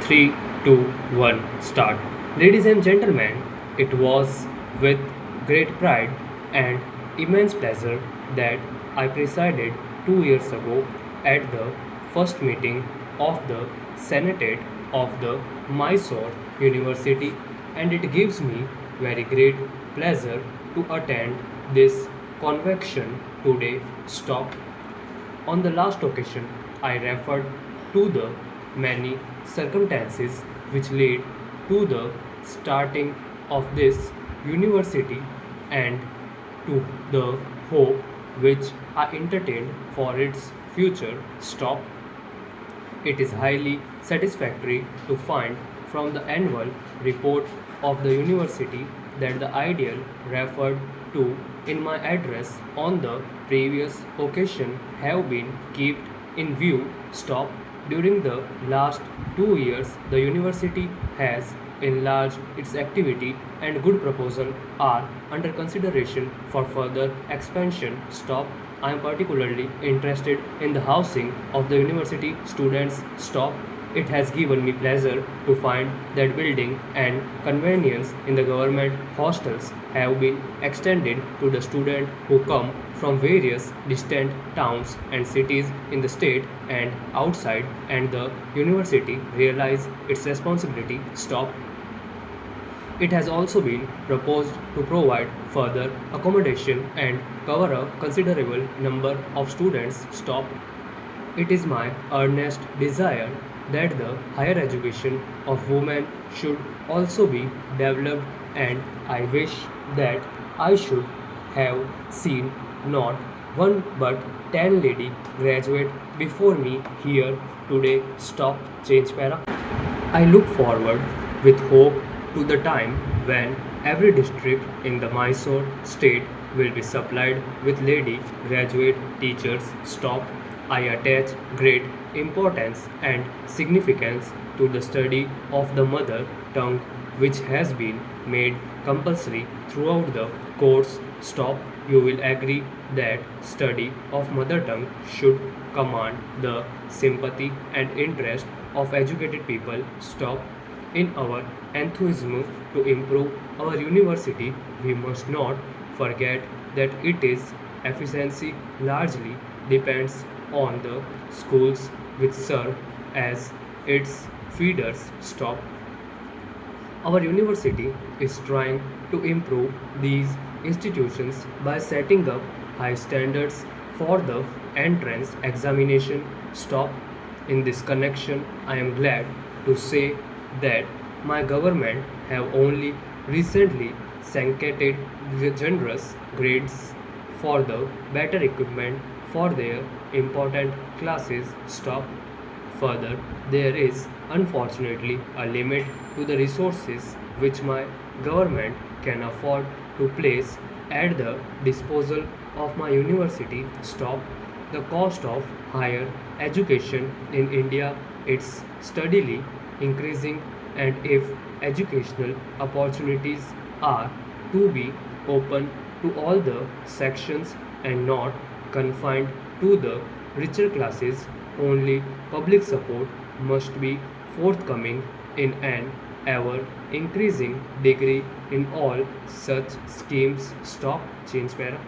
3, 2, 1, start. Ladies and gentlemen, it was with great pride and immense pleasure that I presided 2 years ago at the first meeting of the Senate of the Mysore University, and it gives me very great pleasure to attend this convection today. Stop. On the last occasion, I referred to the many circumstances which led to the starting of this university and to the hope which I entertained for its future. Stop. It is highly satisfactory to find from the annual report of the university that the ideal referred to in my address on the previous occasion have been kept in view. Stop. During the last 2 years, the university has enlarged its activity and good proposals are under consideration for further expansion. Stop. I am particularly interested in the housing of the university students. Stop. It has given me pleasure to find that building and convenience in the government hostels have been extended to the students who come from various distant towns and cities in the state and outside, and the university realize its responsibility. Stop. It has also been proposed to provide further accommodation and cover a considerable number of students. Stop. It is my earnest desire that the higher education of women should also be developed, and I wish that I should have seen not one but 10 lady graduate before me here today. Stop. Change para. I look forward with hope to the time when every district in the Mysore state will be supplied with lady graduate teachers. Stop. I attach great importance and significance to the study of the mother tongue, which has been made compulsory throughout the course. Stop. You will agree that study of mother tongue should command the sympathy and interest of educated people. Stop. In our enthusiasm to improve our university, we must not forget that its efficiency largely depends on the schools which serve as its feeders. Stop. Our university is trying to improve these institutions by setting up high standards for the entrance examination. Stop. In this connection, I am glad to say that my government have only recently sanctioned the generous grades for the better equipment for their important classes. Stop. Further, there is unfortunately a limit to the resources which my government can afford to place at the disposal of my university. Stop. The cost of higher education in India is steadily increasing, and if educational opportunities are to be open to all the sections and not confined to the richer classes, only public support must be forthcoming in an ever increasing degree in all such schemes. Stop. Change para.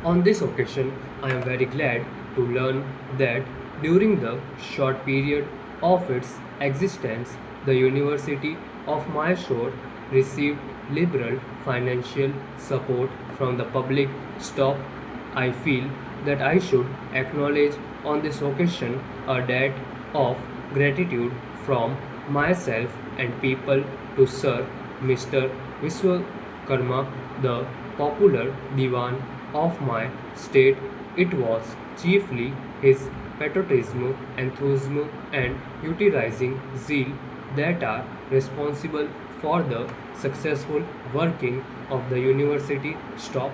On this occasion, I am very glad to learn that during the short period of its existence, the University of Mysore received liberal financial support from the public. Stop. I feel that I should acknowledge on this occasion a debt of gratitude from myself and people to Sir Mr. Vishwakarma, the popular Diwan of my state. It was chiefly his patriotism, enthusiasm, and utilizing zeal that are responsible for the successful working of the university. Stop.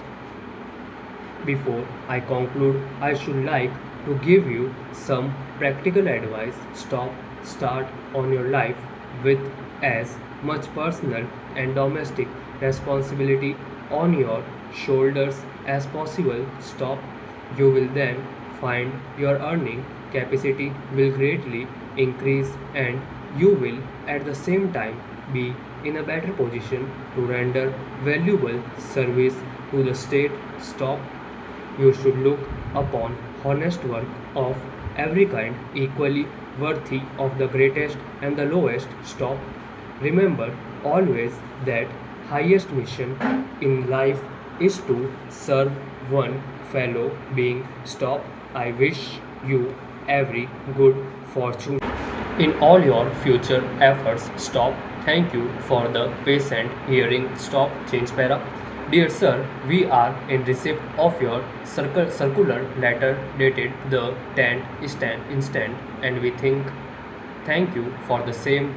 Before I conclude, I should like to give you some practical advice. Stop. Start on your life with as much personal and domestic responsibility on your shoulders as possible. Stop. You will then find your earning capacity will greatly increase, and you will at the same time be in a better position to render valuable service to the state. Stop. You should look upon honest work of every kind equally worthy of the greatest and the lowest. Stop. Remember always that highest mission in life is to serve one fellow being. Stop. I wish you every good fortune in all your future efforts. Stop. Thank you for the patient hearing. Stop. Change para. Dear sir, we are in receipt of your circular letter dated the 10th instant, and we thank you for the same.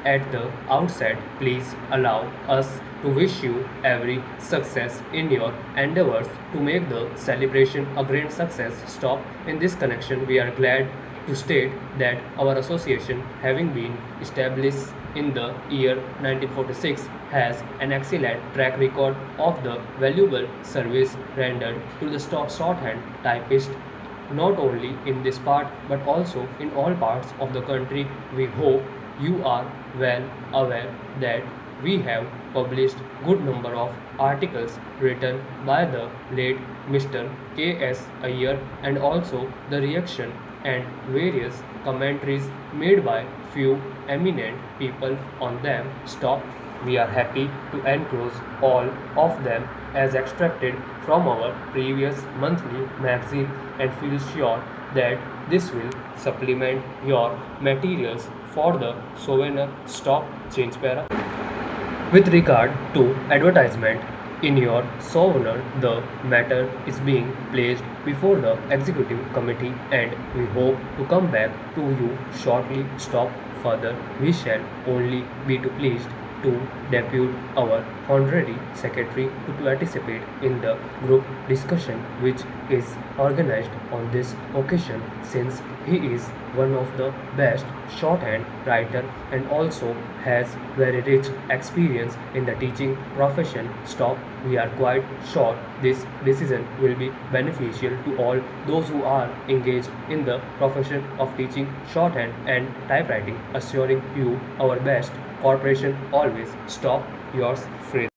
At the outset, please allow us to wish you every success in your endeavors to make the celebration a grand success. Stop. In this connection, we are glad to state that our association, having been established in the year 1946, has an excellent track record of the valuable service rendered to the shorthand typist not only in this part but also in all parts of the country. We hope you are well aware that we have published good number of articles written by the late Mr. K.S. Iyer, and also the reaction and various commentaries made by few eminent people on them. Stop. We are happy to enclose all of them as extracted from our previous monthly magazine and feel sure that this will supplement your materials for the souvenir. Stop. Change para. With regard to advertisement in your souvenir, the matter is being placed before the executive committee and we hope to come back to you shortly. Stop. Further, we shall only be too pleased to depute our honorary secretary to participate in the group discussion which is organized on this occasion, since he is one of the best shorthand writer and also has very rich experience in the teaching profession. Stop. We are quite sure this decision will be beneficial to all those who are engaged in the profession of teaching shorthand and typewriting, assuring you our best cooperation always. Stop. Yours, Fred.